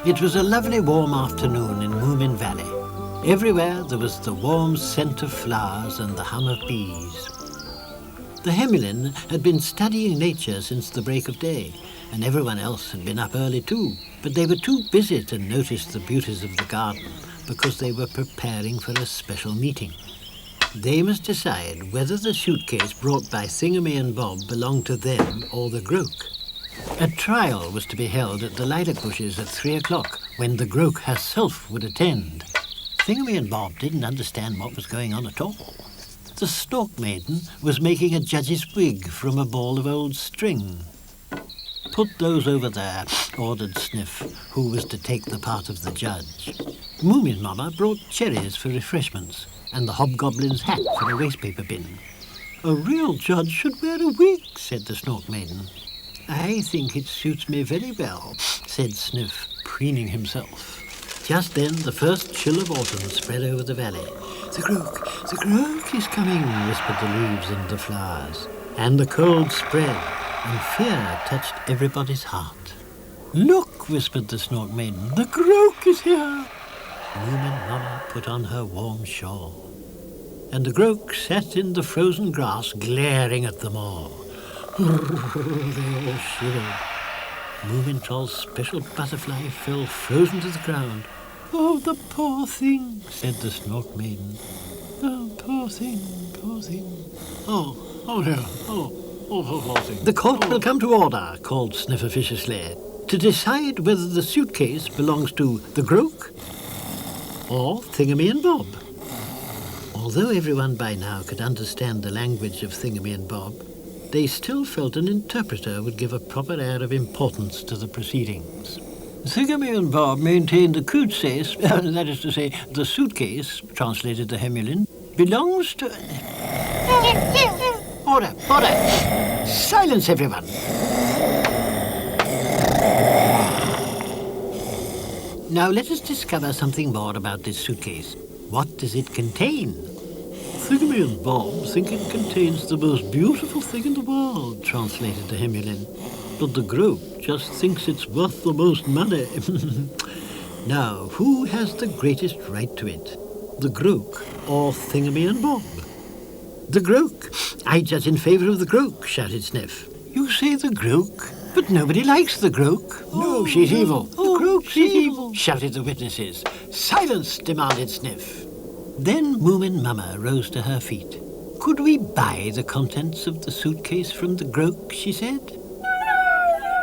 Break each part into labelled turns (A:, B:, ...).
A: It was a lovely warm afternoon in Momin Valley. Everywhere there was the warm scent of flowers and the hum of bees. The Hemulin had been studying nature since the break of day, and everyone else had been up early too, but they were too busy to notice the beauties of the garden because they were preparing for a special meeting. They must decide whether the suitcase brought by Thingamy and Bob belonged to them or the Groke. A trial was to be held at the lilac bushes at 3 o'clock, when the Groke herself would attend. Thingamy and Bob didn't understand what was going on at all. The Stork Maiden was making a judge's wig from a ball of old string. "Put those over there," ordered Sniff, who was to take the part of the judge. Moomin Mama brought cherries for refreshments, and the Hobgoblin's hat for a wastepaper bin. "A real judge should wear a wig," said the Stork Maiden. "I think it suits me very well," said Sniff, preening himself. Just then the first chill of autumn spread over the valley. The Groke is coming," whispered the leaves and the flowers. And the cold spread, and fear touched everybody's heart. "Look," whispered the Stork Maiden, "the Groke is here." Moomin Mama put on her warm shawl, and the Groke sat in the frozen grass glaring at them all. They all shivered. Moomin Troll's special butterfly fell frozen to the ground. "Oh, the poor thing," said the Stork Maiden. "Oh, poor thing, poor thing." Oh dear, poor thing. "The court will come to order," called Sniff officiously, "to decide whether the suitcase belongs to the Groke or Thingamy and Bob." Although everyone by now could understand the language of Thingamy and Bob, they still felt an interpreter would give a proper air of importance to the proceedings. Thingamy and Bob maintained the suitcase, that is to say, the suitcase, translated the Hemulin, belongs to... Order! Silence, everyone! Now let us discover something more about this suitcase. What does it contain? "Thingamy and Bob think it contains the most beautiful thing in the world," translated the Hemulin. "But the Groke just thinks it's worth the most money." Now, who has the greatest right to it? The Groke or Thingamy and Bob? "The Groke! I judge in favour of the Groke," shouted Sniff. "You say the Groke? But nobody likes the Groke." "No, she's evil." "The Groke's evil," shouted the witnesses. "Silence," demanded Sniff. Then Moomin Mama rose to her feet. "Could we buy the contents of the suitcase from the Groke?" she said.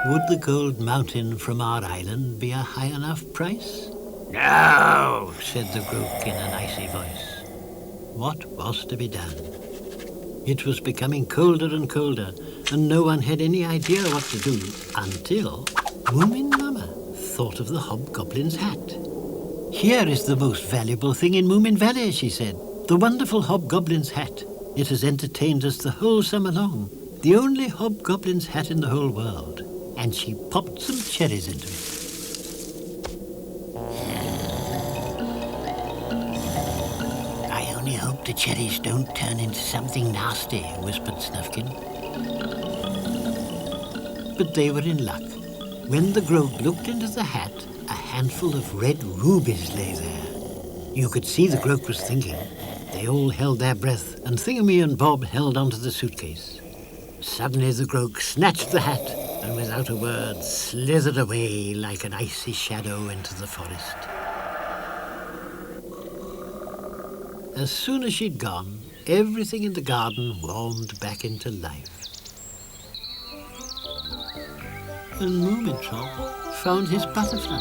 A: "Would the gold mountain from our island be a high enough price?" "No," said the Groke in an icy voice. What was to be done? It was becoming colder and colder, and no one had any idea what to do until Moomin Mama thought of the Hobgoblin's hat. "Here is the most valuable thing in Moomin Valley," she said. "The wonderful Hobgoblin's hat. It has entertained us the whole summer long. The only Hobgoblin's hat in the whole world." And she popped some cherries into it. "I only hope the cherries don't turn into something nasty," whispered Snufkin. But they were in luck. When the Groke looked into the hat, a handful of red rubies lay there. You could see the Groke was thinking. They all held their breath, and Thingamy and Bob held onto the suitcase. Suddenly the Groke snatched the hat, and without a word slithered away like an icy shadow into the forest. As soon as she'd gone, everything in the garden warmed back into life. And Moomin Troll found his butterfly.